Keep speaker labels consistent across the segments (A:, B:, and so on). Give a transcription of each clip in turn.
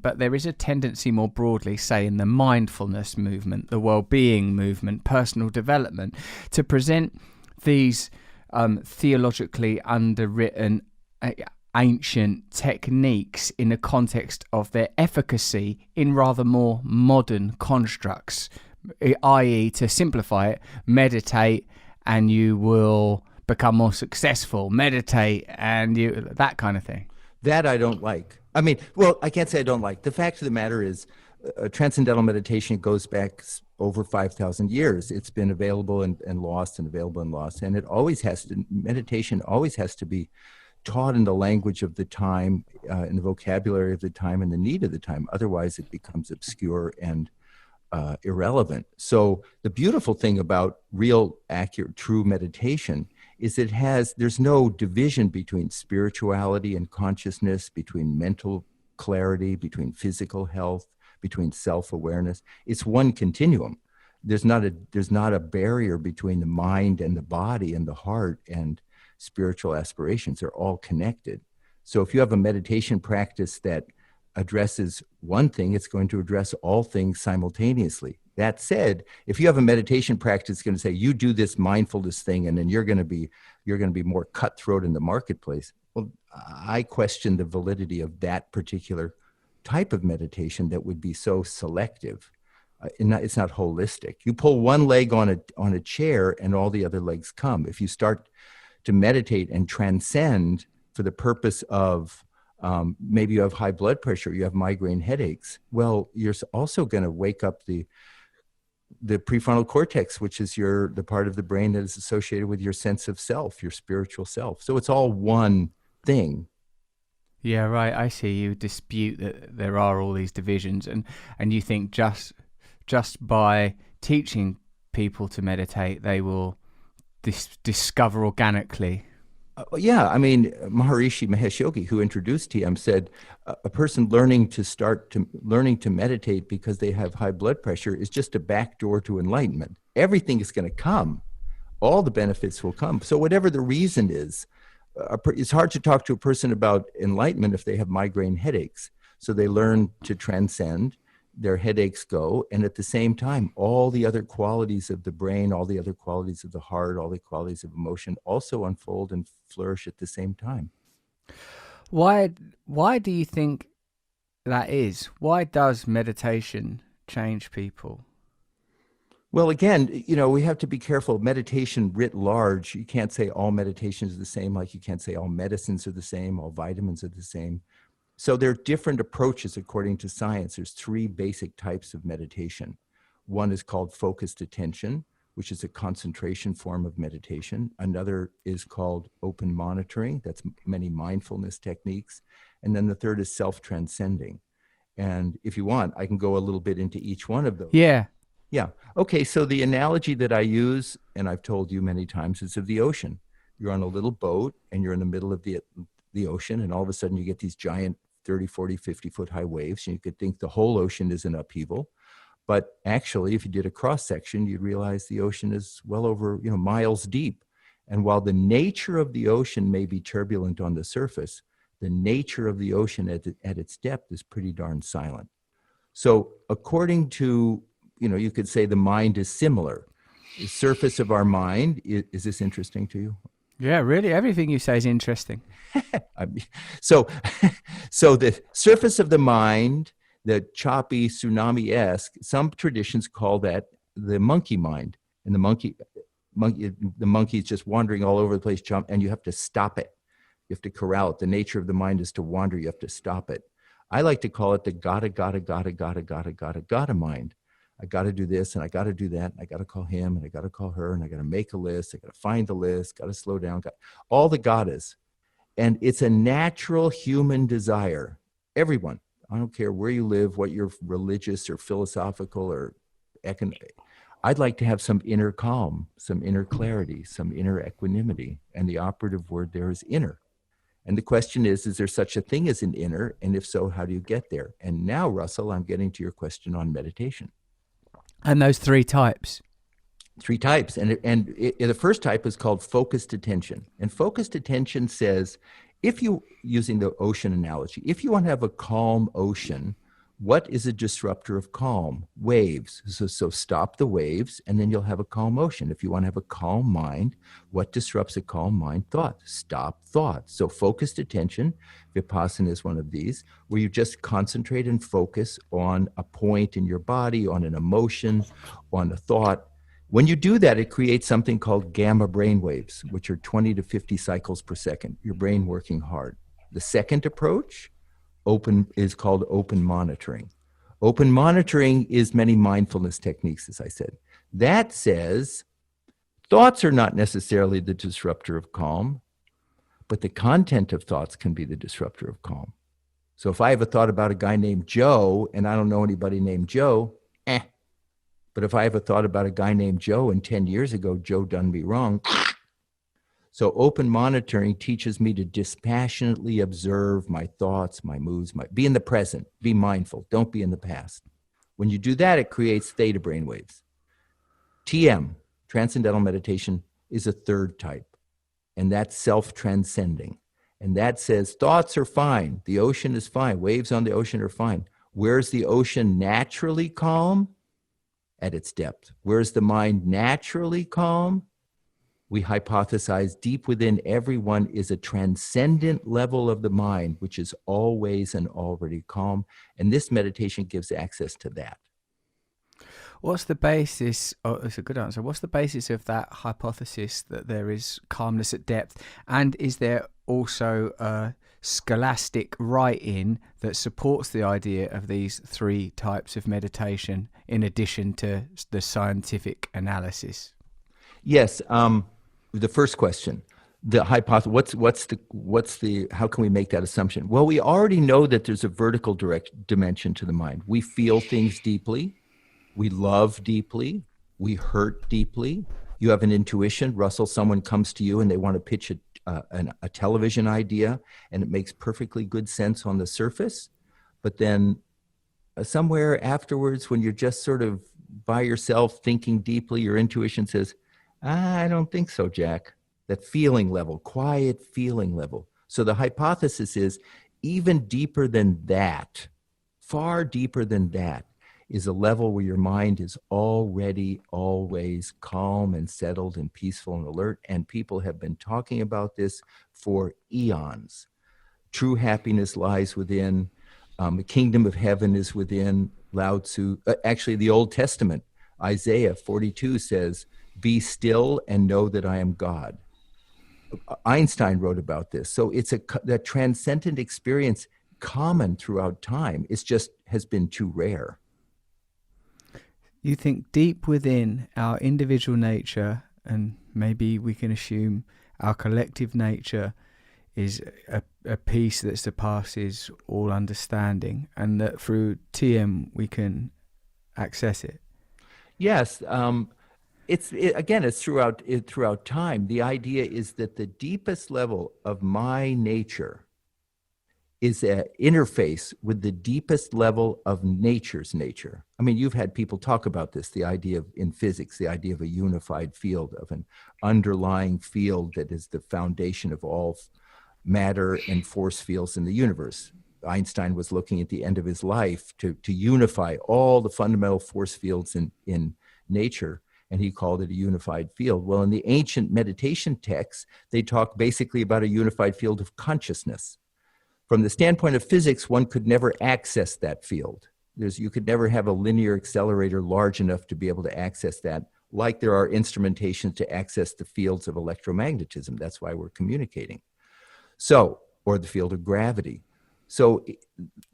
A: but there is a tendency more broadly, say in the mindfulness movement, the well-being movement, personal development, to present these theologically underwritten ancient techniques in the context of their efficacy in rather more modern constructs, i.e., to simplify it, meditate and you will become more successful, meditate and you, that kind of thing.
B: That I don't like. I mean, well, I can't say I don't like. The fact of the matter is, transcendental meditation goes back over 5,000 years. It's been available and lost and available and lost. And it always has to, meditation always has to be taught in the language of the time, in the vocabulary of the time and the need of the time. Otherwise, it becomes obscure and irrelevant. So the beautiful thing about real, accurate, true meditation is there's no division between spirituality and consciousness, between mental clarity, between physical health, between self-awareness. It's one continuum. There's not a barrier between the mind and the body and the heart and spiritual aspirations. They're all connected. So if you have a meditation practice that addresses one thing, it's going to address all things simultaneously. That said, if you have a meditation practice that's going to say, you do this mindfulness thing, and then you're going to be more cutthroat in the marketplace. Well, I question the validity of that particular type of meditation that would be so selective. It's not holistic. You pull one leg on a chair and all the other legs come. If you start to meditate and transcend for the purpose of maybe you have high blood pressure, you have migraine headaches. Well, you're also going to wake up the prefrontal cortex, which is the part of the brain that is associated with your sense of self, your spiritual self. So it's all one thing.
A: Yeah, right. I see. You dispute that there are all these divisions, and you think just by teaching people to meditate, they will discover organically.
B: Yeah, I mean, Maharishi Mahesh Yogi, who introduced TM, said a person learning to meditate because they have high blood pressure is just a backdoor to enlightenment. Everything is going to come. All the benefits will come. So whatever the reason is, it's hard to talk to a person about enlightenment if they have migraine headaches. So they learn to transcend, their headaches go, and at the same time, all the other qualities of the brain, all the other qualities of the heart, all the qualities of emotion also unfold and flourish at the same time.
A: Why do you think that is? Why does meditation change people?
B: Well, again, we have to be careful. Meditation writ large, you can't say all meditations are the same, like you can't say all medicines are the same, all vitamins are the same. So there are different approaches according to science. There's three basic types of meditation. One is called focused attention, which is a concentration form of meditation. Another is called open monitoring. That's many mindfulness techniques. And then the third is self-transcending. And if you want, I can go a little bit into each one of those.
A: Yeah.
B: Yeah. Okay. So the analogy that I use, and I've told you many times, is of the ocean. You're on a little boat and you're in the middle of the ocean, and all of a sudden you get these giant 30, 40, 50-foot high waves, and you could think the whole ocean is in upheaval. But actually, if you did a cross section, you'd realize the ocean is well over, miles deep. And while the nature of the ocean may be turbulent on the surface, the nature of the ocean at its depth is pretty darn silent. So according to, you could say the mind is similar. The surface of our mind, is this interesting to you?
A: Yeah, really. Everything you say is interesting.
B: So the surface of the mind, the choppy tsunami-esque, some traditions call that the monkey mind. And the monkey is just wandering all over the place, and you have to stop it. You have to corral it. The nature of the mind is to wander. You have to stop it. I like to call it the gotta mind. I got to do this and I got to do that. And I got to call him and I got to call her and I got to make a list. I got to find the list, got to slow down, all the gottas. And it's a natural human desire. Everyone, I don't care where you live, what you're religious or philosophical or economic. I'd like to have some inner calm, some inner clarity, some inner equanimity. And the operative word there is inner. And the question is there such a thing as an inner? And if so, how do you get there? And now, Russell, I'm getting to your question on meditation.
A: And those three types.
B: Three types. And the first type is called focused attention. And focused attention says, using the ocean analogy, if you want to have a calm ocean, What is a disruptor of calm? Waves. So stop the waves, and then you'll have a calm ocean. If you want to have a calm mind, what disrupts a calm mind? Thought. Stop thought. So focused attention, Vipassana is one of these, where you just concentrate and focus on a point in your body, on an emotion, on a thought. When you do that, it creates something called gamma brain waves, which are 20 to 50 cycles per second, your brain working hard. The second approach is called open monitoring. Open monitoring is many mindfulness techniques, as I said. That says thoughts are not necessarily the disruptor of calm, but the content of thoughts can be the disruptor of calm. So if I have a thought about a guy named Joe and I don't know anybody named Joe, But if I have a thought about a guy named Joe and 10 years ago, Joe done me wrong. So open monitoring teaches me to dispassionately observe my thoughts, my moods, be in the present, be mindful, don't be in the past. When you do that, it creates theta brainwaves. TM, Transcendental Meditation, is a third type, and that's self-transcending. And that says thoughts are fine, the ocean is fine, waves on the ocean are fine. Where's the ocean naturally calm? At its depth. Where's the mind naturally calm? We hypothesize deep within everyone is a transcendent level of the mind, which is always and already calm. And this meditation gives access to that.
A: What's the basis? Oh, it's a good answer. What's the basis of that hypothesis that there is calmness at depth? And is there also a scholastic writing that supports the idea of these three types of meditation in addition to the scientific analysis?
B: Yes. The first question, the hypothesis, what's the, how can we make that assumption? Well, we already know that there's a vertical dimension to the mind. We feel things deeply. We love deeply. We hurt deeply. You have an intuition. Russell, someone comes to you and they want to pitch a television idea, and it makes perfectly good sense on the surface. But then somewhere afterwards, when you're just sort of by yourself thinking deeply, your intuition says, I don't think so, Jack. That feeling level, quiet feeling level. So the hypothesis is even deeper than that, far deeper than that, is a level where your mind is already always calm and settled and peaceful and alert. And people have been talking about this for eons. True happiness lies within. The kingdom of heaven is within. Lao Tzu, actually the Old Testament, Isaiah 42 says, be still and know that I am God. Einstein wrote about this. So it's that transcendent experience common throughout time. It's just has been too rare.
A: You think deep within our individual nature, and maybe we can assume our collective nature is a peace that surpasses all understanding, and that through TM we can access it? Yes.
B: It's throughout time. The idea is that the deepest level of my nature is an interface with the deepest level of nature's nature. I mean, you've had people talk about this, the idea of, in physics, the idea of a unified field, of an underlying field that is the foundation of all matter and force fields in the universe. Einstein was looking at the end of his life to unify all the fundamental force fields in nature, and he called it a unified field. Well, in the ancient meditation texts, they talk basically about a unified field of consciousness. From the standpoint of physics, one could never access that field. You could never have a linear accelerator large enough to be able to access that, like there are instrumentations to access the fields of electromagnetism. That's why we're communicating. So, or the field of gravity. So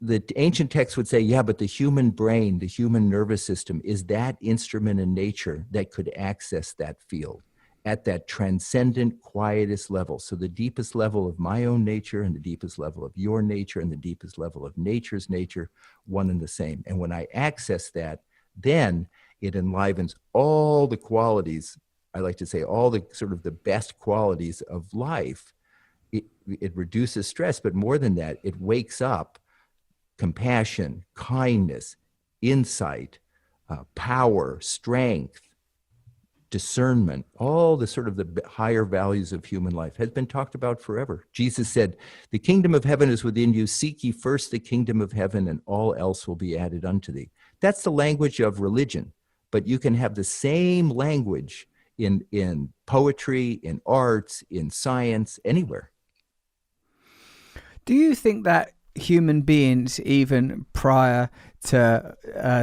B: the ancient texts would say, yeah, but the human brain, the human nervous system is that instrument in nature that could access that field at that transcendent, quietest level. So the deepest level of my own nature and the deepest level of your nature and the deepest level of nature's nature, one and the same. And when I access that, then it enlivens all the qualities, I like to say all the sort of the best qualities of life. It reduces stress, but more than that, it wakes up compassion, kindness, insight, power, strength, discernment, all the sort of the higher values of human life has been talked about forever. Jesus said, the kingdom of heaven is within you. Seek ye first the kingdom of heaven, and all else will be added unto thee. That's the language of religion, but you can have the same language in poetry, in arts, in science, anywhere.
A: Do you think that human beings, even prior to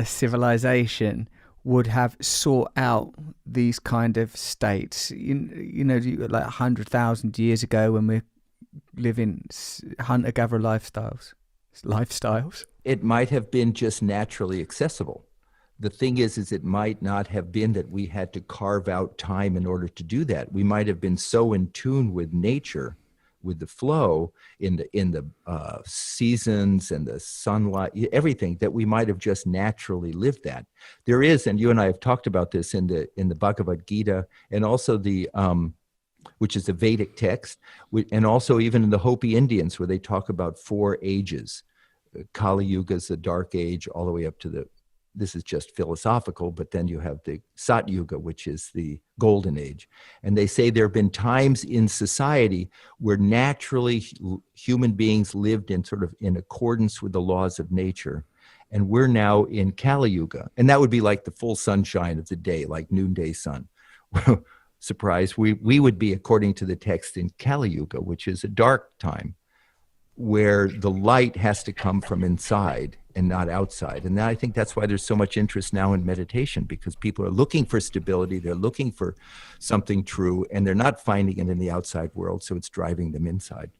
A: civilization, would have sought out these kind of states? Like 100,000 years ago, when we're living hunter-gatherer lifestyles.
B: It might have been just naturally accessible. The thing is it might not have been that we had to carve out time in order to do that. We might have been so in tune with nature, with the flow in the seasons and the sunlight, everything, that we might have just naturally lived that. There is, and you and I have talked about this in the Bhagavad Gita, and also the which is a Vedic text, and also even in the Hopi Indians, where they talk about 4 ages. Kali Yuga is the dark age, all the way up to this is just philosophical, but then you have the Sat Yuga, which is the golden age. And they say there have been times in society where naturally human beings lived in accordance with the laws of nature. And we're now in Kali Yuga. And that would be like the full sunshine of the day, like noonday sun. Surprise, we would be, according to the text, in Kali Yuga, which is a dark time, where the light has to come from inside and not outside. And I think that's why there's so much interest now in meditation, because people are looking for stability, they're looking for something true, and they're not finding it in the outside world, so it's driving them inside.